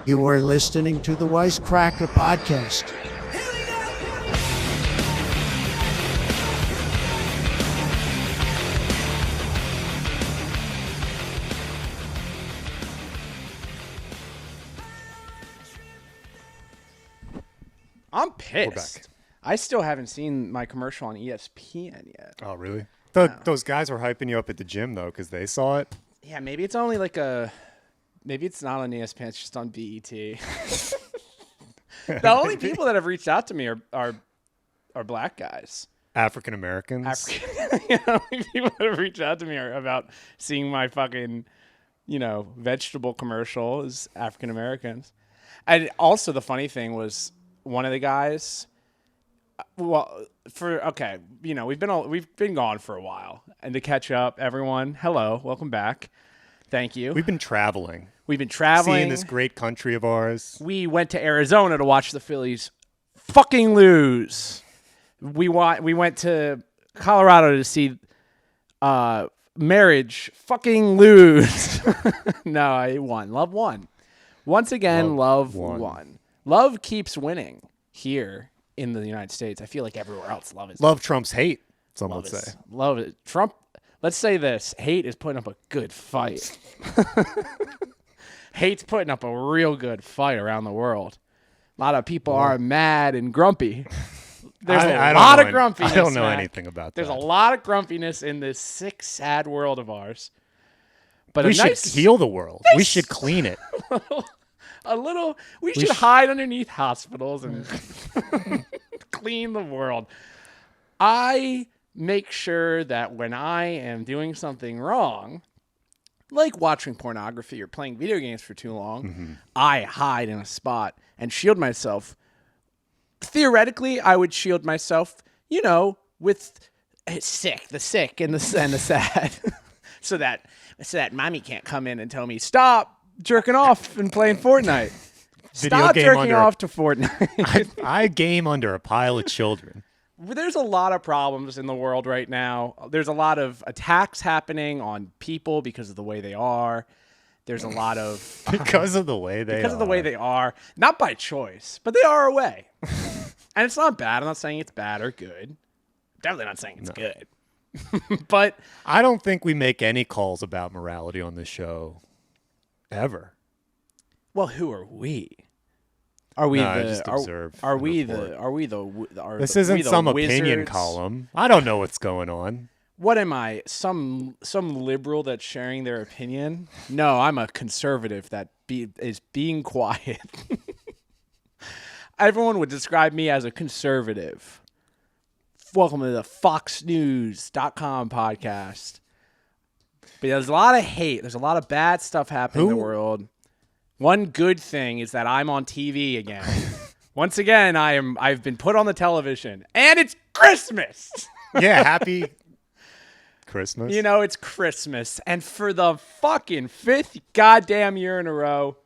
You are listening to the Wisecracker podcast. I'm pissed. I still haven't seen my commercial on ESPN yet. Oh, really? Those guys were hyping you up at the gym, though, because they saw it. Yeah, maybe it's only like maybe it's not on ESPN, it's just on BET. The only people that have reached out to me are black guys. African Americans. The only people that have reached out to me are about seeing my fucking, vegetable commercial is African Americans. And also the funny thing was one of the guys, we've been gone for a while, and to catch up, everyone, hello, welcome back. Thank you. We've been traveling. Seeing this great country of ours. We went to Arizona to watch the Phillies fucking lose. We went to Colorado to see Marriage fucking lose. No, I won. Love won. Once again, Love won. Love keeps winning here in the United States. I feel like everywhere else, love is. Love trumps hate, some would say. Love it. Trump, let's say this. Hate is putting up a good fight. Hate's putting up a real good fight around the world. A lot of people are mad and grumpy. There's a lot of grumpiness. I don't know anything about that. There's a lot of grumpiness in this sick, sad world of ours. But we should heal the world. We should clean it. We should hide underneath hospitals and clean the world. I make sure that when I am doing something wrong, like watching pornography or playing video games for too long, I hide in a spot and shield myself. Theoretically, I would shield myself, with the sick and the sad, so that mommy can't come in and tell me, stop jerking off and playing Fortnite. Stop jerking off to Fortnite. I game under a pile of children. There's a lot of problems in the world right now. There's a lot of attacks happening on people because of the way they are. There's a lot of... because of the way they are. Not by choice, but they are a way. And it's not bad. I'm not saying it's bad or good. Definitely not saying it's good. But... I don't think we make any calls about morality on this show. Ever. Well, who are we? Are we just observe? This isn't some wizards? Opinion column. I don't know what's going on. What am I? Some liberal that's sharing their opinion? No, I'm a conservative that is being quiet. Everyone would describe me as a conservative. Welcome to the FoxNews.com podcast. But there's a lot of hate. There's a lot of bad stuff happening in the world. One good thing is that I'm on TV again. Once again, I've been put on the television, and it's Christmas. Yeah, happy Christmas. It's Christmas, and for the fucking 5th goddamn year in a row,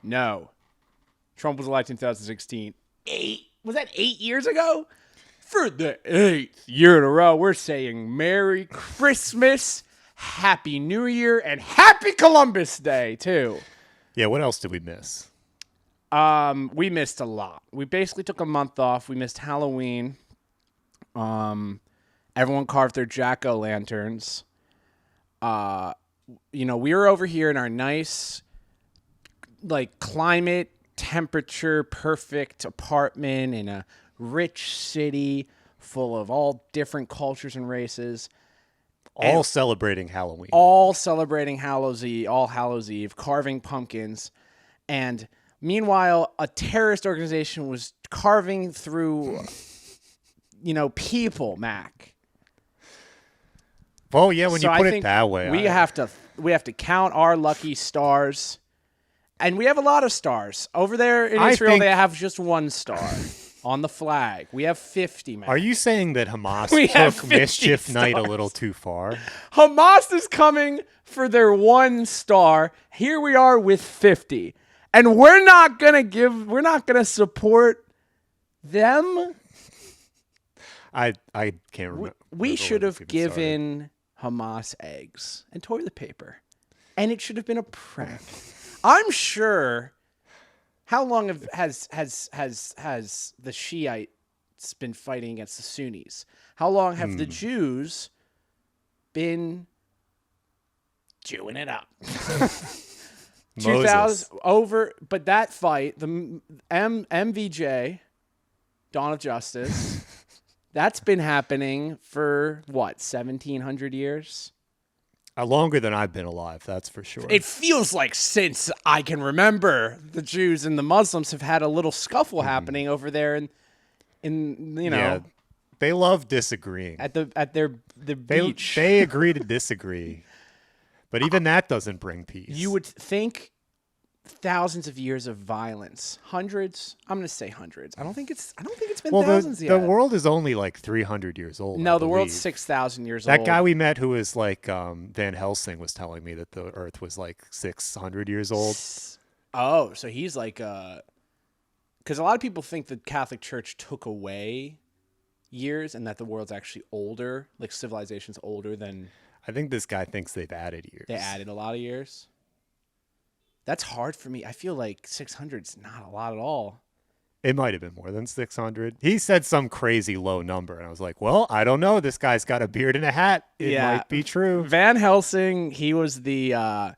no. Trump was elected in 2016. Was that 8 years ago? For the 8th year in a row, we're saying Merry Christmas, Happy New Year, and Happy Columbus Day, too. Yeah, what else did we miss? We missed a lot. We basically took a month off. We missed Halloween. Everyone carved their jack-o'-lanterns. We were over here in our nice, climate, temperature, perfect apartment in a rich city full of all different cultures and races. All celebrating Halloween. All celebrating All Hallows Eve, carving pumpkins. And meanwhile, a terrorist organization was carving through, people, Mac. Well, yeah, when you put it that way. We have to count our lucky stars. And we have a lot of stars. Over there in Israel, they have just one star. On the flag. We have 50, man. Are you saying that Hamas took Mischief stars. Night a little too far? Hamas is coming for their 1 star. Here we are with 50. And we're not going to support them. I can't remember. We should have given Hamas eggs and toilet paper. And it should have been a prank. I'm sure How long has the Shiites been fighting against the Sunnis? How long have the Jews been Jewing it up? 2000 over, but that fight, the MVJ, Dawn of Justice, that's been happening for what, 1700 years? Longer than I've been alive, that's for sure. It feels like since I can remember, the Jews and the Muslims have had a little scuffle happening over there, in Yeah, they love disagreeing at the beach. They agree to disagree, but even that doesn't bring peace. You would think thousands of years of violence, hundreds. I'm going to say hundreds. I don't think it's been thousands yet. The world is only like 300 years old. No, the world's 6,000 years old. That guy we met who was like Van Helsing was telling me that the Earth was like 600 years old. Oh, so he's like, because a lot of people think the Catholic Church took away years and that the world's actually older, like civilization's older than. I think this guy thinks they've added years. They added a lot of years. That's hard for me. I feel like 600 is not a lot at all. It might have been more than 600. He said some crazy low number, and I was like, well, I don't know. This guy's got a beard and a hat. It might be true. Van Helsing, he was the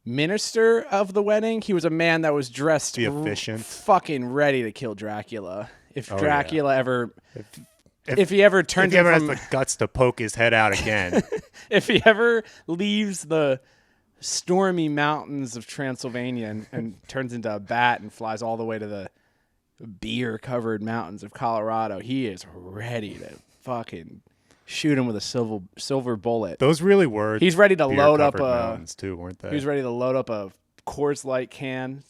minister of the wedding. He was a man that was dressed efficient, fucking ready to kill Dracula. If Dracula ever... If he ever turns, if he ever has the guts to poke his head out again, if he ever leaves the stormy mountains of Transylvania and turns into a bat and flies all the way to the beer-covered mountains of Colorado, he is ready to fucking shoot him with a silver bullet. Those really were. He's ready to load up mountains too, weren't they? He was ready to load up a Coors Light can,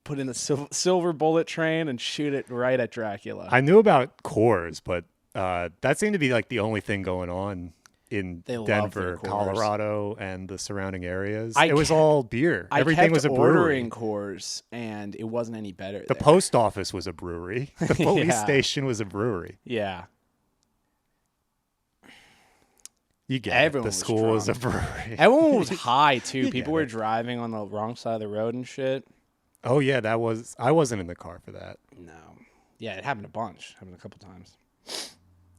put in the silver bullet train, and shoot it right at Dracula. I knew about Coors, but. That seemed to be like the only thing going on in Denver, Colorado, and the surrounding areas. It was all beer. Everything was a brewery. I kept ordering Coors, and it wasn't any better. The post office was a brewery. The police station was a brewery. Yeah. You get it. The school was a brewery. Everyone was high, too. People were driving on the wrong side of the road and shit. Oh, yeah. I wasn't in the car for that. No. Yeah, it happened a bunch. Happened a couple times.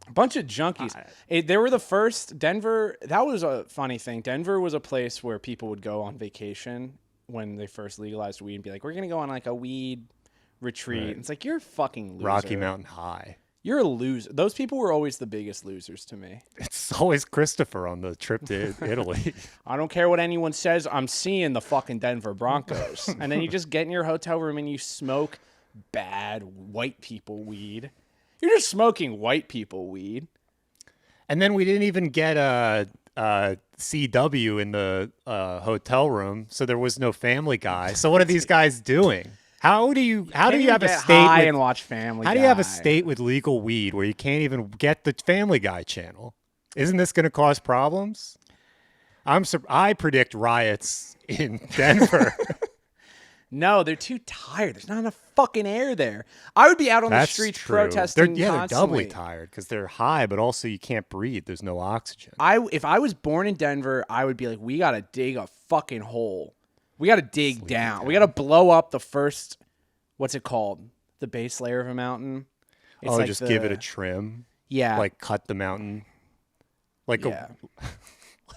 A bunch of junkies. They were the first. Denver, that was a funny thing. Denver was a place where people would go on vacation when they first legalized weed and be like, we're going to go on like a weed retreat. Right. It's like, you're a fucking loser. Rocky Mountain High. You're a loser. Those people were always the biggest losers to me. It's always Christopher on the trip to Italy. I don't care what anyone says. I'm seeing the fucking Denver Broncos. And then you just get in your hotel room and you smoke bad white people weed. You're just smoking white people weed. And then we didn't even get a CW in the hotel room, so there was no Family Guy. So what are these guys doing? How do you have a state and watch Family Guy? How do you have a state with legal weed where you can't even get the Family Guy channel? Isn't this going to cause problems? I predict riots in Denver. No, they're too tired. There's not enough fucking air there. I would be out on the streets protesting they're constantly. Doubly tired because they're high, but also you can't breathe. There's no oxygen. If I was born in Denver, I would be like, we got to dig a fucking hole. We got to dig down. We got to blow up the first, what's it called? The base layer of a mountain. It's like just give it a trim. Yeah. Like cut the mountain. Like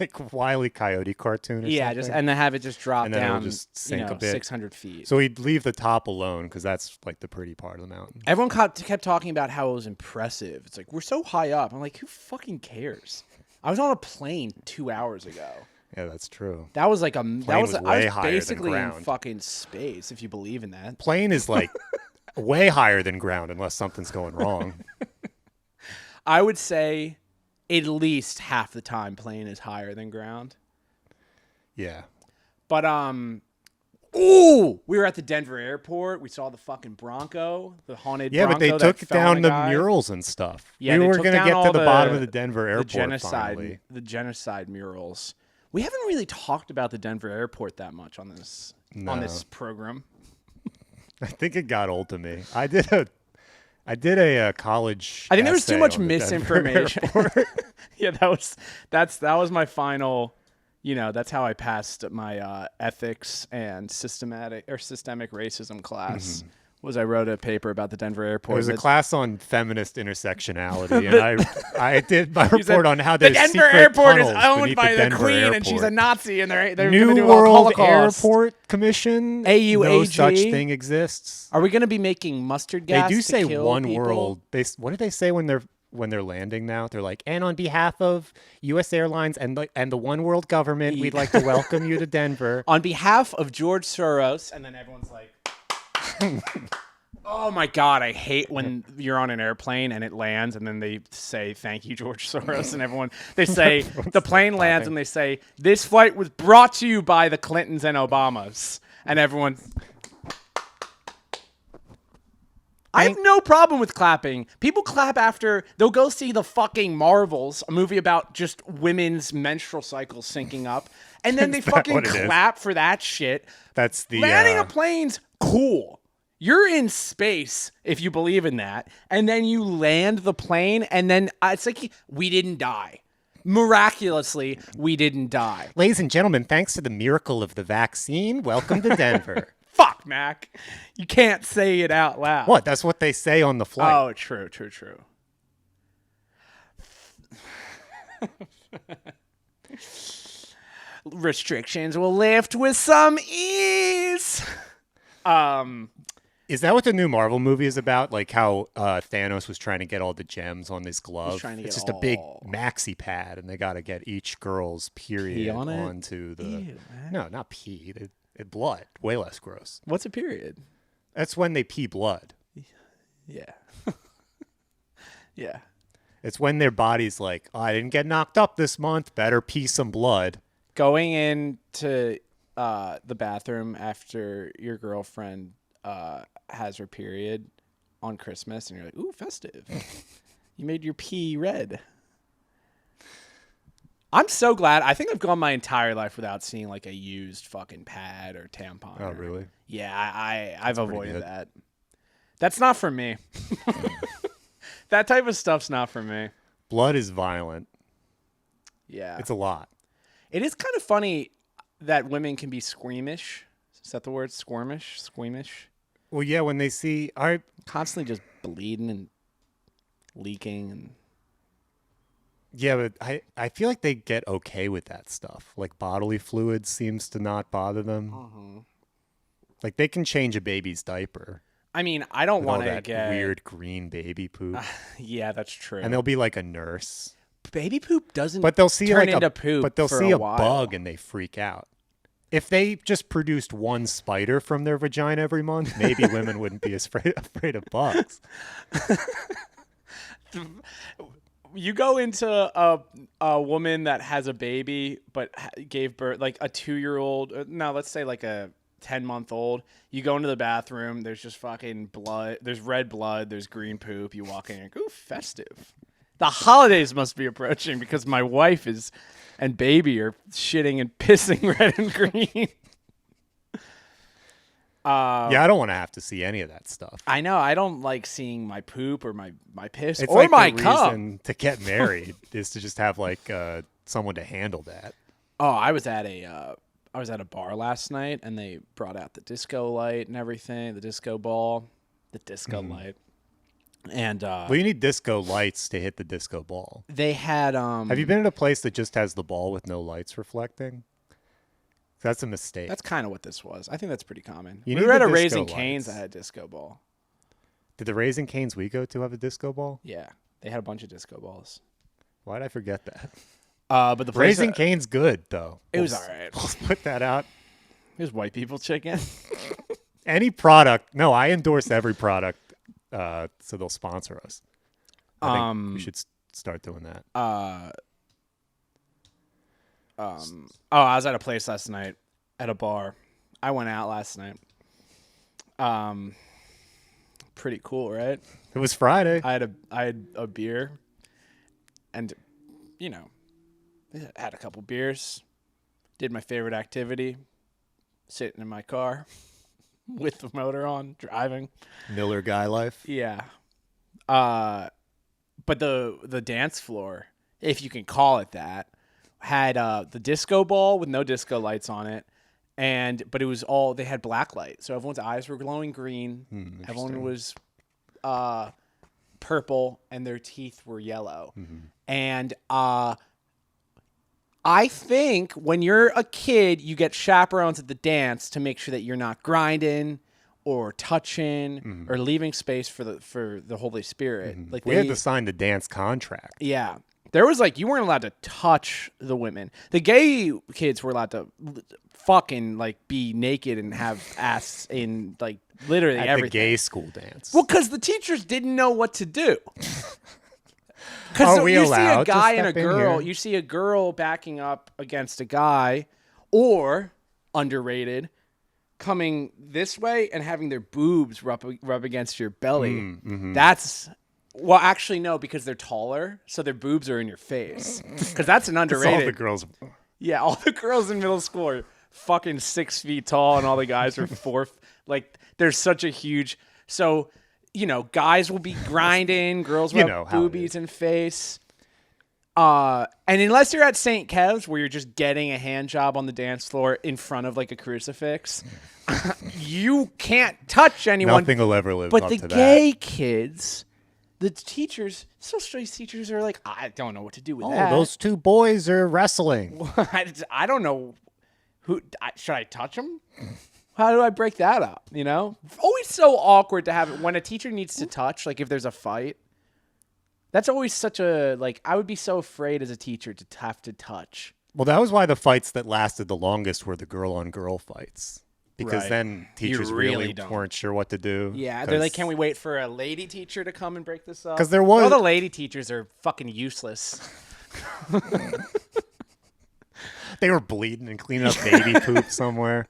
like Wile E. Coyote cartoon or something. And then have it just drop and then down, it'll just sink a bit. 600 feet. So we'd leave the top alone because that's like the pretty part of the mountain. Everyone kept talking about how it was impressive. It's like, we're so high up. I'm like, who fucking cares? I was on a plane 2 hours ago. Yeah, that's true. That was like I was than basically ground. in fucking space, if you believe in that. Plane is like way higher than ground unless something's going wrong. I would say at least half the time plane is higher than ground. Yeah. But we were at the Denver airport. We saw the fucking Bronco, the haunted Bronco. Yeah, but they took down the murals and stuff. Yeah, we were going to get to the bottom of the Denver airport finally. The genocide murals. We haven't really talked about the Denver airport that much on this program. I think it got old to me. I did a college. I think there was too much misinformation. Yeah, that was my final That's how I passed my ethics and systemic racism class. Was I wrote a paper about the Denver airport. It was a class on feminist intersectionality, and I did my report on how the there's Denver secret airport is tunnels owned beneath by the Denver queen, airport. and she's a Nazi, and they're going to New do a World Holocaust. Airport Commission. AUAG? No such thing exists. Are we going to be making mustard gas? They do to say kill one people? world. What do they say when they're landing now? They're like, and on behalf of U.S. Airlines and the One World government, we'd like to welcome you to Denver. On behalf of George Soros, and then everyone's like, oh my God, I hate when you're on an airplane and it lands and then they say, thank you, George Soros, and they say, the plane lands and they say, this flight was brought to you by the Clintons and Obamas. And everyone... I have no problem with clapping. People clap after they'll go see the fucking Marvels, a movie about just women's menstrual cycles syncing up, and then they fucking clap for that shit. That's the landing a plane's cool. You're in space if you believe in that, and then you land the plane, and then it's like we didn't die. Miraculously, we didn't die. Ladies and gentlemen, thanks to the miracle of the vaccine, welcome to Denver. Fuck, Mac. You can't say it out loud. What? That's what they say on the flight. Oh, true. Restrictions will lift with some ease. Is that what the new Marvel movie is about? Like how Thanos was trying to get all the gems on his glove? It's just a big maxi pad, and they got to get each girl's period onto the... Ew, no, not pee. Blood. Way less gross. What's a period? That's when they pee blood. Yeah. Yeah. It's when their body's like, oh, I didn't get knocked up this month. Better pee some blood. Going into the bathroom after your girlfriend has her period on Christmas, and you're like, ooh, festive. You made your pee red. I'm so glad. I think I've gone my entire life without seeing like a used fucking pad or tampon. Oh, really? Yeah, I've avoided that. That's not for me. That type of stuff's not for me. Blood is violent. Yeah. It's a lot. It is kind of funny that women can be squeamish. Is that the word? Squeamish? Well, yeah, when they see... Constantly just bleeding and leaking and... Yeah, but I feel like they get okay with that stuff. Like bodily fluids seems to not bother them. Uh-huh. Like they can change a baby's diaper. I mean, I don't want to get weird green baby poop. Yeah, that's true. And they'll be like a nurse. Baby poop doesn't but they'll see turn like into poop. But they'll for see a while. bug and they freak out. If they just produced one spider from their vagina every month, maybe women wouldn't be as afraid of bugs. You go into a woman that has a baby but gave birth, like a 2-year-old. No, let's say like a 10-month-old. You go into the bathroom. There's just fucking blood. There's red blood. There's green poop. You walk in and go, ooh, festive. The holidays must be approaching because my wife and baby are shitting and pissing red and green. Yeah, I don't want to have to see any of that stuff. I know. I don't like seeing my poop or my piss it's or like my the cum. reason to get married is to just have like someone to handle that. Oh, I was at a bar last night and they brought out the disco light and everything, the disco ball, the disco light. And well, you need disco lights to hit the disco ball. They had Have you been at a place that just has the ball with no lights reflecting? That's a mistake. That's kind of what this was. I think that's pretty common. We were at a disco Raising Cane's that lights. had disco ball. Did the Raising Cane's we go to have a disco ball? Yeah, they had a bunch of disco balls. Why'd I forget that? But the place Raising Cane's good though. It was all right. We'll put that out. It was white people chicken. Any product. No, I endorse every product. So they'll sponsor us. I think we should start doing that. I was at a place last night at a bar. I went out last night. Pretty cool, right? It was Friday. I had a beer, and had a couple beers. Did my favorite activity, sitting in my car with the motor on, driving. Miller Guy life. Yeah. But the dance floor, if you can call it that, had the disco ball with no disco lights on it, but it was all they had black light, so everyone's eyes were glowing green. Everyone was purple, and their teeth were yellow. And I think when you're a kid, you get chaperones at the dance to make sure that you're not grinding or touching or leaving space for the Holy Spirit. Like we had to sign the dance contract. Yeah. There was you weren't allowed to touch the women. The gay kids were allowed to fucking be naked and have ass in literally At everything. the gay school dance. Well, because the teachers didn't know what to do. Are Because we you see a allowed to guy and a step in girl, here? you see a girl backing up against a guy, or underrated, coming this way and having their boobs rub against your belly. That's actually no, because they're taller, so their boobs are in your face. Because that's an underrated. All the girls. Yeah, all the girls in middle school are fucking 6 feet tall, and all the guys are 4. There's such a huge. So, guys will be grinding, girls will have boobies and face. And unless you're at St. Kev's, where you're just getting a hand job on the dance floor in front of a crucifix, you can't touch anyone. Nothing will ever live but up the to gay that. kids, the teachers, social studies teachers are I don't know what to do with Oh, that. those two boys are wrestling. I don't know. Should I touch them? How do I break that up? Always so awkward to have it when a teacher needs to touch. If there's a fight, that's always such a I would be so afraid as a teacher to have to touch. Well, that was why the fights that lasted the longest were the girl-on-girl fights. Because Right. then teachers really really don't. weren't sure what to do. Yeah, they're can we wait for a lady teacher to come and break this up? 'Cause there was- all the lady teachers are fucking useless. They were bleeding and cleaning up baby poop somewhere.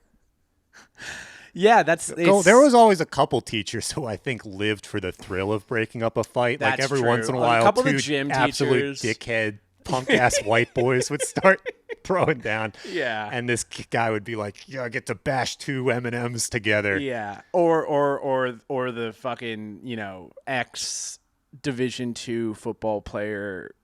Yeah, There was always a couple teachers who I think lived for the thrill of breaking up a fight. That's Every true. once in a A while, couple of the two gym absolute teachers. dickhead, punk-ass white boys would start throwing down. Yeah. And this guy would be like, "Yeah, I get to bash two M&Ms together." Yeah, or the fucking ex Division II football player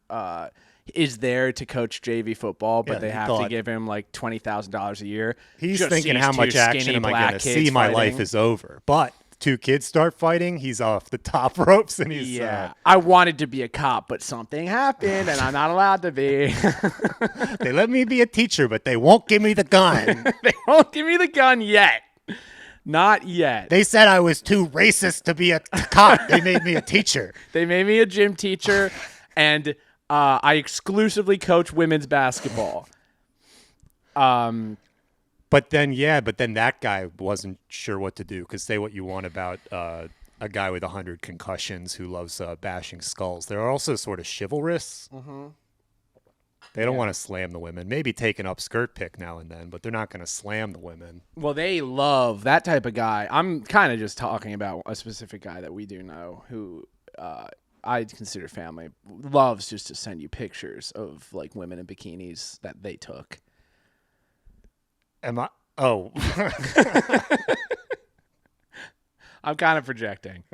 is there to coach JV football, but Yeah, they he have to thought- give him $20,000 a year. He's Just thinking, sees how two much action skinny am I black going to kids see? My life fighting. is over. But two kids start fighting, he's off the top ropes, and he's Yeah, I wanted to be a cop, but something happened, and I'm not allowed to be. they let me be a teacher, but they won't give me the gun. They won't give me the gun yet. Not yet. They said I was too racist to be a cop. They made me a teacher. They made me a gym teacher, and I exclusively coach women's basketball. But then that guy wasn't sure what to do, because say what you want about a guy with 100 concussions who loves bashing skulls. They're also sort of chivalrous. Mm-hmm. They don't want to slam the women. Maybe take an upskirt pick now and then, but they're not going to slam the women. Well, they love that type of guy. I'm kind of just talking about a specific guy that we do know who I consider family, loves just to send you pictures of women in bikinis that they took. Am I? Oh. I'm kind of projecting.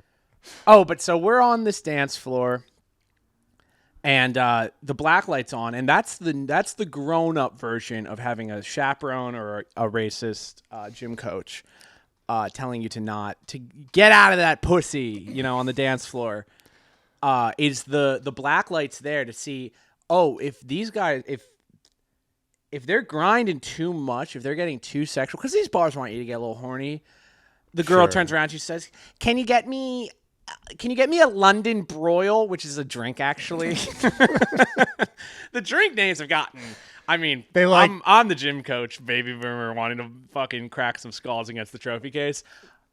Oh, but so we're on this dance floor, and the black light's on, and that's the grown-up version of having a chaperone or a racist gym coach telling you to get out of that pussy, on the dance floor. Is the black light's there to see? Oh, if these guys if they're grinding too much, if they're getting too sexual, because these bars want you to get a little horny. The girl Sure. turns around, she says, "Can you get me a London broil?" Which is a drink, actually. The drink names have gotten. I mean, I'm the gym coach, baby boomer, wanting to fucking crack some skulls against the trophy case.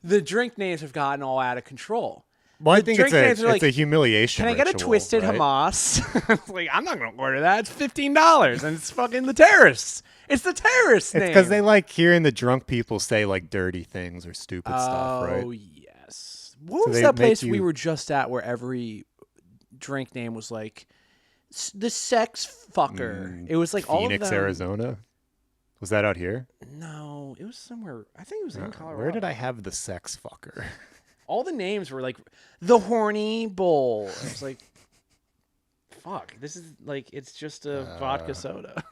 The drink names have gotten all out of control. Well, I The think drink names are it's a humiliation. Can I get a ritual, twisted right? Hamas? I'm not going to order that. It's $15, and it's fucking the terrorists. It's the terrorist name. It's because they like hearing the drunk people say dirty things or stupid stuff, right? Oh, yes. What was they that make place we you- were just at where every drink name was the sex fucker? It was all Phoenix, of them. Arizona. Was that out here? No, it was somewhere. I think it was in Colorado. Where did I have the sex fucker? All the names were the horny bull. It was fuck? This is like it's just a vodka soda.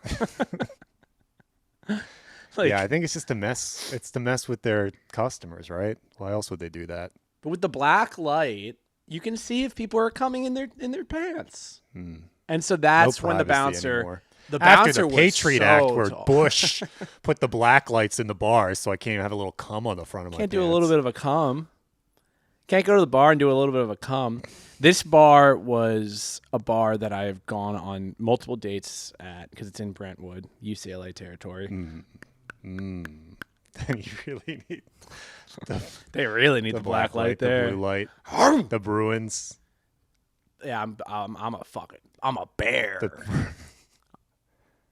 Like, yeah, I think it's just to mess. It's to mess with their customers, right? Why else would they do that? but with the black light, you can see if people are coming in their pants. And so that's No when the privacy bouncer. anymore. The After bouncer the was Patriot so Act, where tall. Bush put the black lights in the bars, so I can't even have a little cum on the front of my Can't pants. do a little bit of a cum. Can't go to the bar and do a little bit of a cum. This bar was a bar that I've gone on multiple dates at because it's in Brentwood, UCLA territory. Then you really need They really need the black light there. the blue light, the Bruins. Yeah, I'm a bear.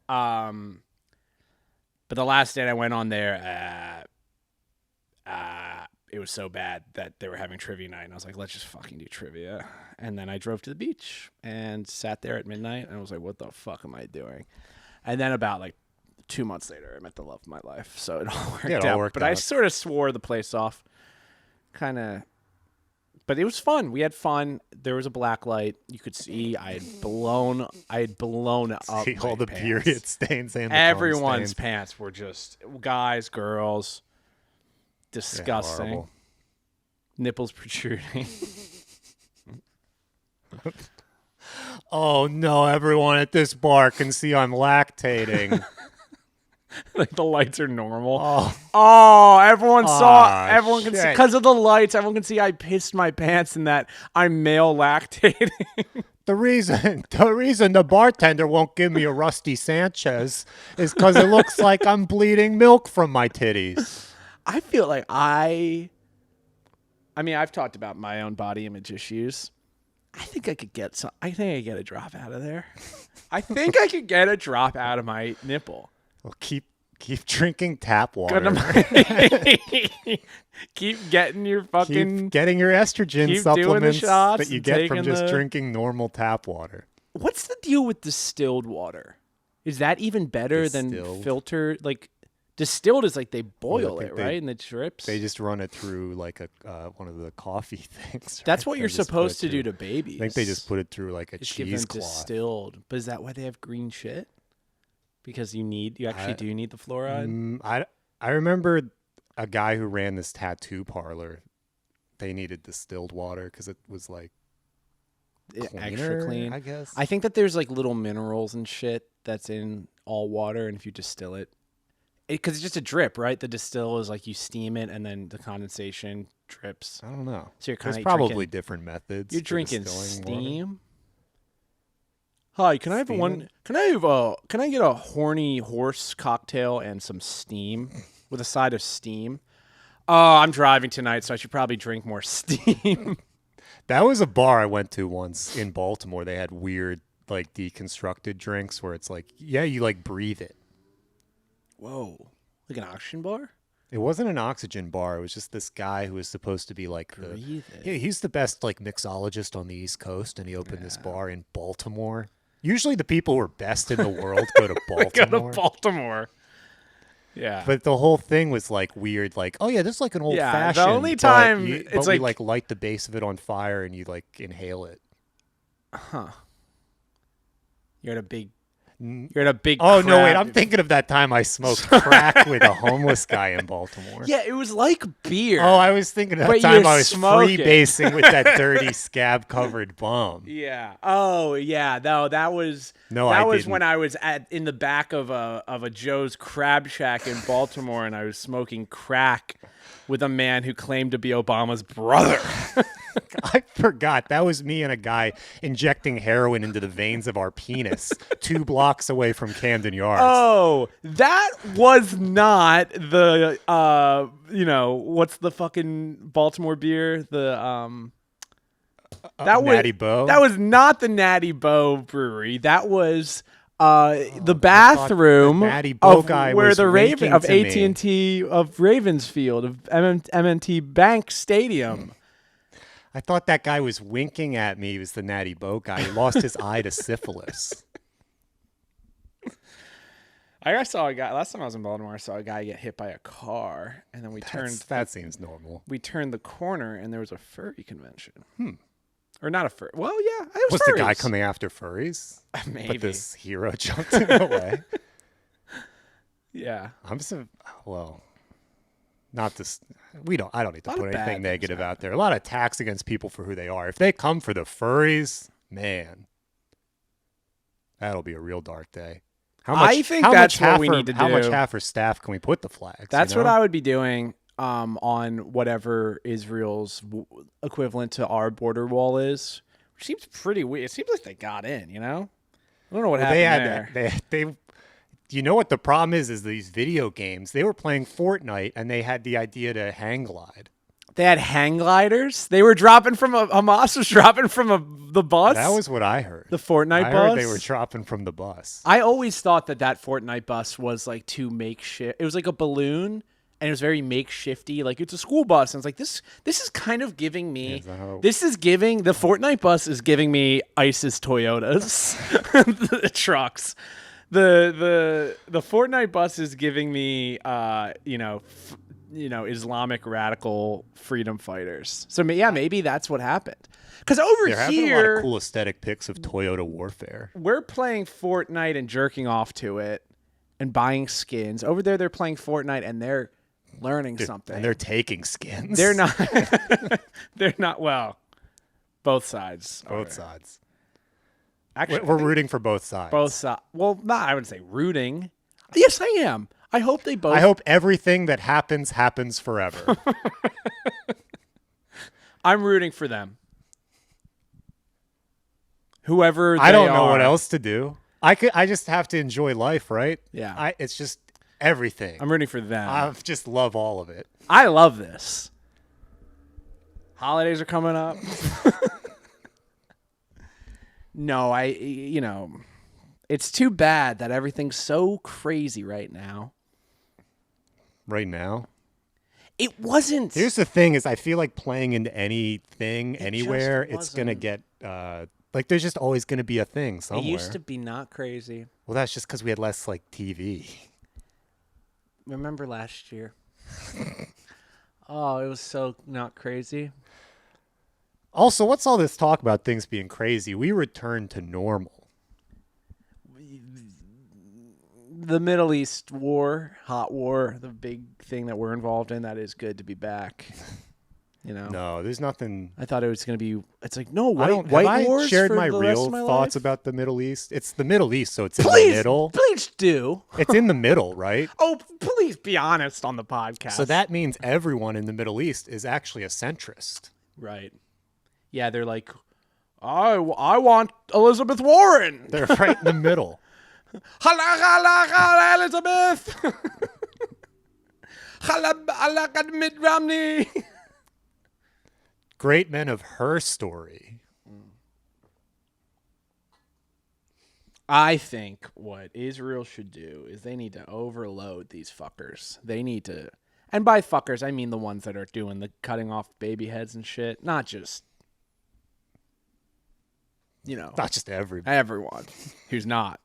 But the last date I went on there, it was so bad that they were having trivia night, and I was like, let's just fucking do trivia. And then I drove to the beach and sat there at midnight, and I was like, what the fuck am I doing? And then about like 2 months later, I met the love of my life, so it all worked out. But I sort of swore the place off, kind of. But it was fun. We had fun. There was a black light. You could see I had blown up See all the pants. period stains and the cum Everyone's stains. pants were just guys, girls. Disgusting. horrible. Nipples protruding. Oh no! Everyone at this bar can see I'm lactating. Like the lights are normal. Oh, Oh, everyone saw. Everyone can see shit. because of the lights. Everyone can see I pissed my pants and that I'm male lactating. the reason the bartender won't give me a Rusty Sanchez is because it looks like I'm bleeding milk from my titties. I feel like I mean, I've talked about my own body image issues. I think I could get some. I think I could get a drop out of there. I think I could get a drop out of my nipple. Well, keep drinking tap water. Keep getting your fucking. Keep getting your estrogen keep doing the supplements shots that you and get from taking just the- drinking normal tap water. What's the deal with distilled water? Is that even better than Distilled? filtered? Like distilled is like they boil think it, they- right? And it drips. They just run it through like a one of the coffee things. That's right? what They you're just put supposed it to do through- to babies. I think they just put it through like a Just give them cheesecloth. distilled. But is that why they have green shit? Because you actually do need the fluoride. I remember a guy who ran this tattoo parlor. They needed distilled water because it was like Extra cleaner, clean. I guess. I think that there's like little minerals and shit that's in all water, and if you distill it, because it's just a drip, right? The distill is like you steam it, and then the condensation drips. I don't know. So you're There's kind of probably different methods. You're for drinking distilling water. steam. Hi, can I have Can I get a horny horse cocktail and some steam with a side of steam? Oh, I'm driving tonight, so I should probably drink more steam. That was a bar I went to once in Baltimore. They had weird, like, deconstructed drinks where it's like, yeah, you like breathe it. Whoa, like an oxygen bar? It wasn't an oxygen bar. It was just this guy who was supposed to be like Breathe it. Yeah, he's the best like mixologist on the East Coast, and he opened this bar in Baltimore. Usually, the people who are best in the world go to Baltimore. Go to Baltimore. Yeah. But the whole thing was like weird, like, oh yeah, this is like an old fashioned. the only time it's we like- light the base of it on fire and you like inhale it. You're at a big Oh no, wait, crab- I'm thinking of that time I smoked crack with a homeless guy in Baltimore. Yeah, it was like beer. Oh, I was thinking of But that time you're I was smoking. freebasing with that dirty scab covered bum. Yeah. Oh, yeah. No, that was No, that I was didn't. when I was in the back of a Joe's Crab Shack in Baltimore, and I was smoking crack with a man who claimed to be Obama's brother. I forgot. That was me and a guy injecting heroin into the veins of our penis 2 blocks away from Camden Yards. Oh, that was not the what's the fucking Baltimore beer? The that was Natty Bo? That was not the Natty Bo brewery. That was the I thought bathroom the Natty Bo of guy where was the Raven winking of to me. AT&T of Ravensfield of M&T Bank Stadium. I thought that guy was winking at me. He was the Natty Bo guy. He lost his eye to syphilis. I saw a guy last time I was in Baltimore. I saw a guy get hit by a car, and then we turned That seems normal. the corner, and there was a furry convention. Or not a fur. Well, yeah, it Was was the guy furries. coming after furries? Maybe. But this hero jumped in the way. Yeah. Well, not this. I don't need to A lot of put bad anything things negative out there. A lot of attacks against people for who they are. If they come for the furries, man, that'll be a real dark day. I think that's what we need to How much do. half for staff can we put the flags? That's you know? what I would be doing on whatever Israel's equivalent to our border wall is. Which seems pretty weird. It seems like they got in, you know? I don't know what happened there. They you know what the problem is these video games. They were playing Fortnite and they had the idea to hang glide. They had hang gliders. They were dropping from Hamas was dropping from the bus. That was what I heard. The Fortnite I bus. heard they were dropping from the bus. I always thought that Fortnite bus was like too makeshift. It was like a balloon, and it was very makeshifty. Like it's a school bus, and it's like this is kind of giving me. This is giving the Fortnite bus is giving me ISIS Toyotas, the trucks. The Fortnite bus is giving me Islamic radical freedom fighters. So yeah, maybe that's what happened. Because over They're having a lot of cool aesthetic pics of Toyota warfare. We're playing Fortnite and jerking off to it and buying skins. Over there, they're playing Fortnite and they're learning something. And they're taking skins. They're not. They're not. Well, both sides. Both sides. Actually, We're rooting for both sides. both sides. Well, I wouldn't say rooting. Yes, I am. I hope they both. I hope everything that happens forever. I'm rooting for them. Whoever they I don't know are. what else to do. I just have to enjoy life, right? Yeah. It's just everything. I'm rooting for them. I just love all of it. I love this. Holidays are coming up. No, it's too bad that everything's so crazy right now. Right now. It wasn't. Here's the thing: is I feel like playing into anything, anywhere, just it's gonna wasn't. get like there's just always gonna be a thing somewhere. It used to be not crazy. Well, that's just because we had less like TV. Remember last year? Oh, it was so not crazy. Also, what's all this talk about things being crazy? We returned to normal. The Middle East war, hot war, the big thing that we're involved in, that is good to be back. You know? No, there's nothing. I thought it was going to be, it's like, no, I don't. white Have wars I shared for my the rest real of my thoughts life? about the Middle East? It's the Middle East, so it's in Please, the middle. please do. It's in the middle, right? Oh, please be honest on the podcast. So that means everyone in the Middle East is actually a centrist. Right. Yeah, they're like, I want Elizabeth Warren. They're right in the middle. Hala, Elizabeth. Hala, Mitt Romney. Great men of her story. I think what Israel should do is they need to overload these fuckers. They need to, and by fuckers, I mean the ones that are doing the cutting off baby heads and shit, not just, Not just everybody. everyone who's not,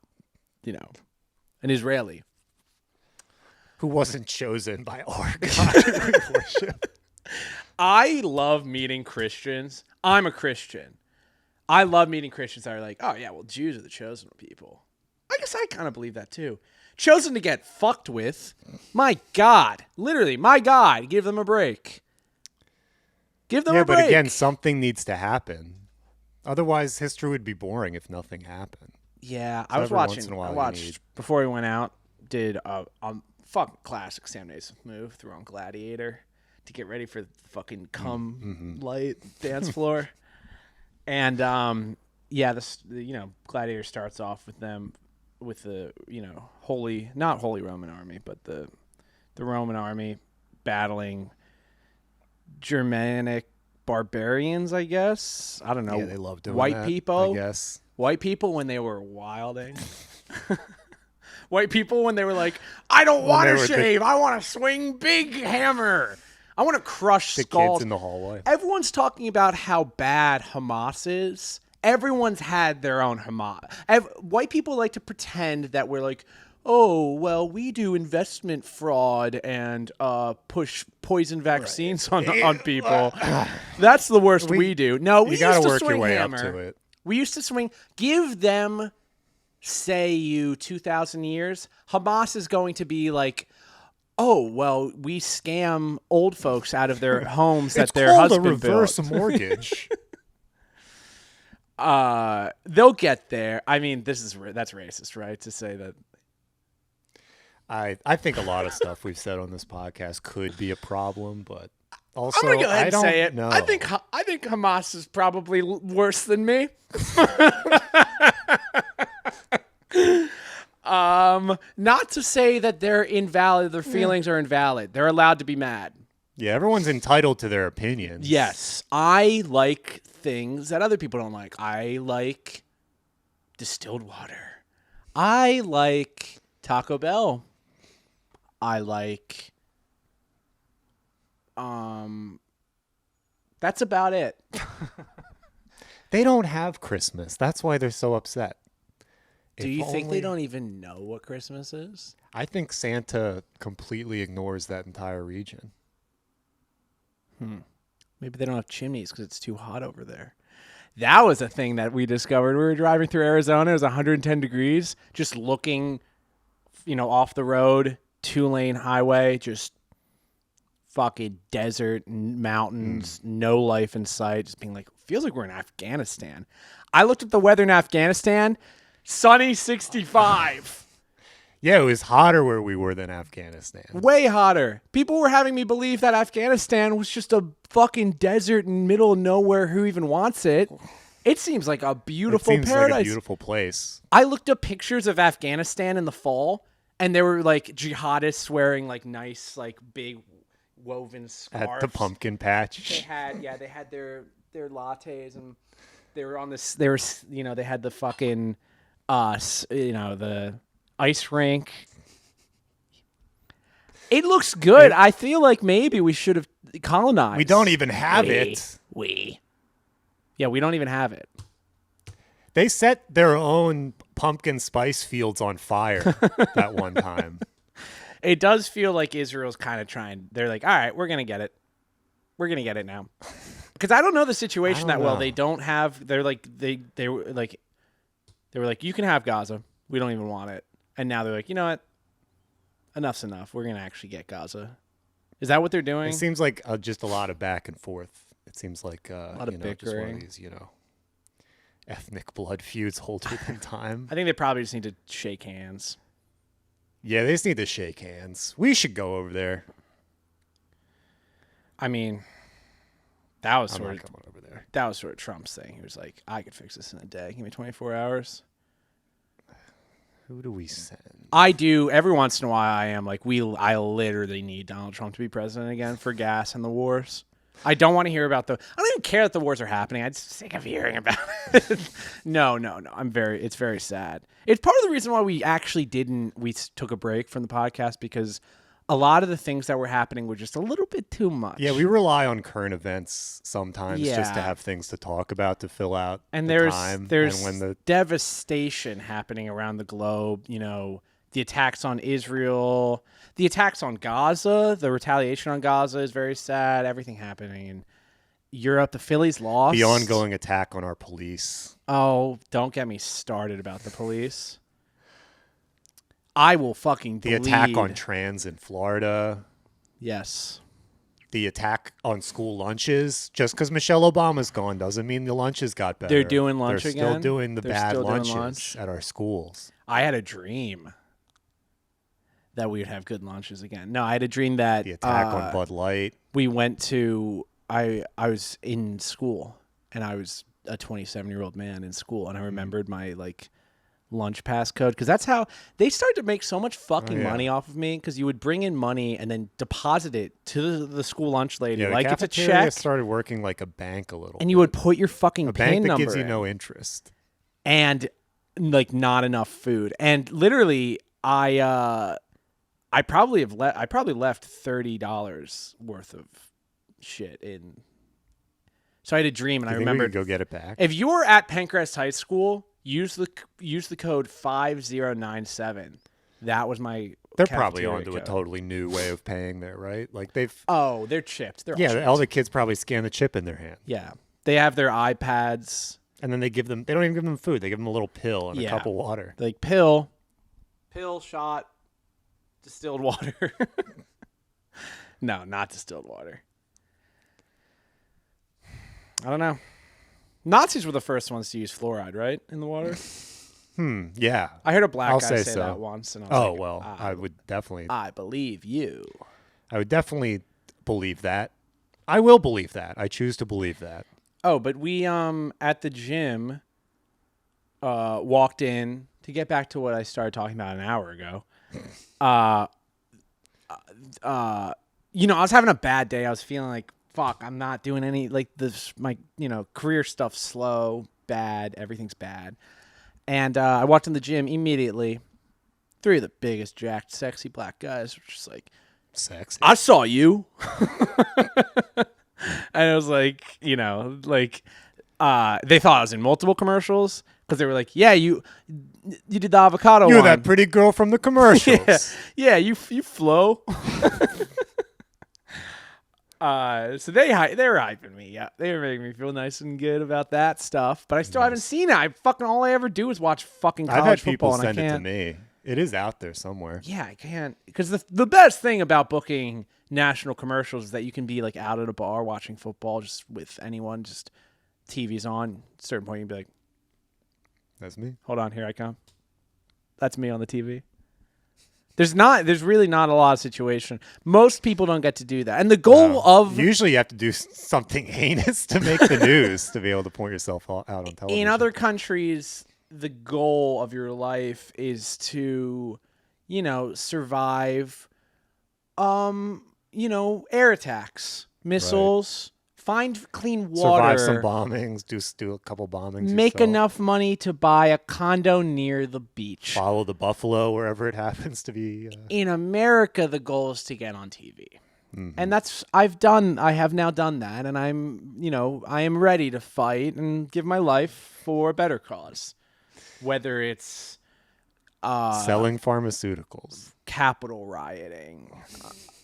an Israeli. Who wasn't chosen by our God worship. I love meeting Christians. I'm a Christian. I love meeting Christians that are like, oh, yeah, well, Jews are the chosen people. I guess I kind of believe that, too. Chosen to get fucked with. My God. Literally, my God. Give them a break. Give them a break. Yeah, but again, something needs to happen. Otherwise, history would be boring if nothing happened. Yeah, So I was every once watching. in a while I you watched need- before we went out. Did a fucking classic Sam Naismith move, threw on Gladiator to get ready for the fucking cum light dance floor, and Gladiator starts off with them with the not Holy Roman Army, but the Roman army battling Germanic barbarians. I guess I don't know. Yeah, they love doing white that, people. I guess. White people when they were wilding. White people when they were like, I don't want to shave. I want to swing big hammer. I want to crush The skulls. kids in the hallway. Everyone's talking about how bad Hamas is. Everyone's had their own Hamas. White people like to pretend that we're like, oh, well, we do investment fraud and push poison vaccines on people. That's the worst we do. No, we You got used to to work your swing way hammer. up to it. We used to swing. Give them, say, you 2,000 years. Hamas is going to be like, oh, well, we scam old folks out of their homes that their husband a reverse built. mortgage. They'll get there. I mean, that's racist, right? To say that. I think a lot of stuff we've said on this podcast could be a problem, but also I'm gonna go ahead and say it. know. I think Hamas is probably worse than me. Not to say that they're invalid. Their feelings are invalid. They're allowed to be mad. Yeah, everyone's entitled to their opinions. Yes, I like things that other people don't like. I like distilled water. I like Taco Bell. I like that's about it. They don't have Christmas. That's why they're so upset. Do you think they don't even know what Christmas is? I think Santa completely ignores that entire region. Maybe they don't have chimneys because it's too hot over there. That was a thing that we discovered. We were driving through Arizona. It was 110 degrees. Just looking, off the road, 2-lane highway, just fucking desert and mountains, no life in sight. Just being like, feels like we're in Afghanistan. I looked at the weather in Afghanistan. Sunny 65. Yeah, it was hotter where we were than Afghanistan. Way hotter. People were having me believe that Afghanistan was just a fucking desert in middle of nowhere. Who even wants it? It seems like a beautiful It seems paradise. like a beautiful place. I looked up pictures of Afghanistan in the fall, and there were like jihadists wearing like nice, like big woven scarves. At the pumpkin patch. They had their lattes, and they were on this. They were, they had the fucking, the ice rink. It looks good. I feel like maybe we should have colonized. We don't even have it. Yeah, we don't even have it. They set their own pumpkin spice fields on fire that one time. It does feel like Israel's kind of trying. They're like, all right, we're going to get it. We're going to get it now. Because I don't know the situation that well. They don't have, they're like, they were like, you can have Gaza. We don't even want it. And now they're like, you know what? Enough's enough. We're going to actually get Gaza. Is that what they're doing? It seems like just a lot of back and forth. It seems like a lot of bickering. just one of these, ethnic blood feuds older than time. I think they probably just need to shake hands. Yeah, they just need to shake hands. We should go over there. I mean, that was I'm sort not of coming over there. that was sort of Trump's thing. He was like, I could fix this in a day. Give me 24 hours. Who do we send? I do. Every once in a while, I am like, I literally need Donald Trump to be president again for gas and the wars. I don't want to hear about I don't even care that the wars are happening. I'm just sick of hearing about it. No. It's very sad. It's part of the reason why we took a break from the podcast, because a lot of the things that were happening were just a little bit too much. Yeah, we rely on current events sometimes just to Yeah. have things to talk about to fill out And the time. there's and when the devastation happening around the globe. The attacks on Israel, the attacks on Gaza, the retaliation on Gaza is very sad. Everything happening in Europe, the Phillies lost. the ongoing attack on our police. Oh, don't get me started about the police. I will fucking The bleed. attack on trans in Florida. Yes. The attack on school lunches. Just because Michelle Obama's gone doesn't mean the lunches got better. They're doing lunch They're again? still doing the They're bad still doing lunches lunch? at our schools. I had a dream that we would have good lunches again. No, I had a dream that The attack on Bud Light. we went to I was in school, and I was a 27-year-old man in school, and I remembered my lunch pass code, because that's how they started to make so much fucking money off of me, because you would bring in money and then deposit it to the school lunch lady Yeah, like the it's a cafeteria check, started working like a bank a little. and you would put your fucking a PIN bank that number gives you in. no interest. And not enough food, and literally I probably left $30 worth of shit in. So I had a dream, and I Do you think we remembered, could go get it back. if you were at Pencrest High School, use the code 5097, That was my. They're probably cafeteria onto a code. totally new way of paying there, right? Like they've Oh, they're chipped. They're all yeah, chipped. all the kids probably scan the chip in their hand. Yeah, they have their iPads. And then they don't even give them food. They give them a little pill and a cup of water. Like pill shot, distilled water. No, not distilled water. I don't know. Nazis were the first ones to use fluoride, right, in the water? Yeah. I heard a black I'll guy say say so. that once, and I was like, well, I would definitely I believe you. I would definitely believe that. I will believe that. I choose to believe that. Oh, but we at the gym walked in to get back to what I started talking about an hour ago. You know, I was having a bad day. I was feeling like, fuck, I'm not doing any, like, this, my, career stuff's slow, bad, everything's bad. And I walked in the gym immediately. 3 of the biggest, jacked, sexy black guys were just like, Sexy. I saw you. And it was like, they thought I was in multiple commercials because they were like, yeah, you did the avocado You're one. that pretty girl from the commercials. Yeah, you flow. So they were hyping me. Yeah, they were making me feel nice and good about that stuff. But I still haven't seen it. All I ever do is watch fucking college I've had football, people send and I it to can't. me. It is out there somewhere. Yeah, I can't, because the best thing about booking national commercials is that you can be like out at a bar watching football just with anyone, just TV's on. At a certain point, you can be like, That's me. hold on, here I come. That's me on the TV. There's really not a lot of situation. Most people don't get to do that. And the goal of Usually you have to do something heinous to make the news to be able to point yourself out on television. in other countries, the goal of your life is to, survive air attacks, missiles, find clean water, survive some bombings, do a couple bombings, make yourself. enough money to buy a condo near the beach. Follow the buffalo wherever it happens to be. In America, the goal is to get on TV. Mm-hmm. And I have now done that, and I am ready to fight and give my life for a better cause. Whether it's selling pharmaceuticals, Capitol rioting,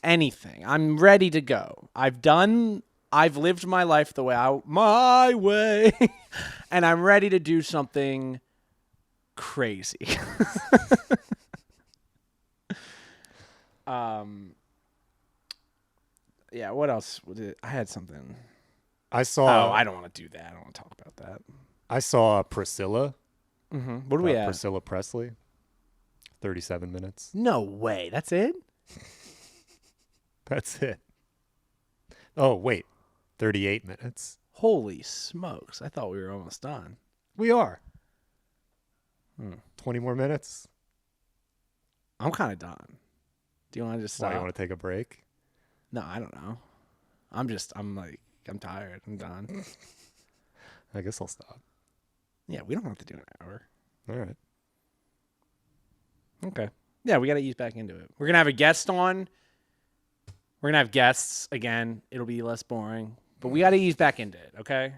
anything. I'm ready to go. I've lived my life my way, and I'm ready to do something crazy. Yeah, what else? I had something. I saw. Oh, I don't want to do that. I don't want to talk about that. I saw Priscilla. Mm-hmm. What do we have? Priscilla Presley. 37 minutes. No way. That's it? That's it. Oh, wait. 38 minutes. Holy smokes. I thought we were almost done. We are. 20 more minutes. I'm kind of done. Do you want to just stop? Why, you want to take a break? No, I don't know. I'm tired. I'm done. I guess I'll stop. Yeah, we don't have to do an hour. All right. Okay. Yeah, we got to ease back into it. We're going to have a guest on. We're going to have guests again. It'll be less boring. But we got to ease back into it, okay?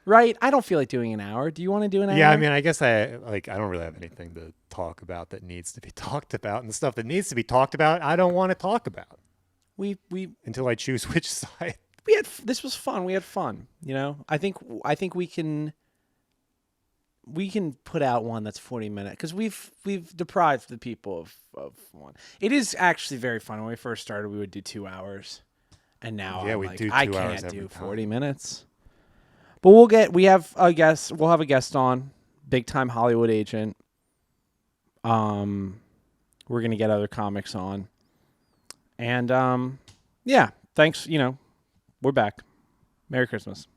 Right? I don't feel like doing an hour. Do you want to do an hour? Yeah, I mean, I guess I don't really have anything to talk about that needs to be talked about. And the stuff that needs to be talked about, I don't want to talk about. We until I choose which side. This was fun. We had fun, I think we can put out one that's 40 minutes because we've deprived the people of one. It is actually very fun. When we first started, we would do 2 hours, and now yeah, I'm we like, do 2 I hours can't every do time. 40 minutes. But we'll have a guest on, big time Hollywood agent. We're gonna get other comics on, and yeah, thanks. We're back. Merry Christmas.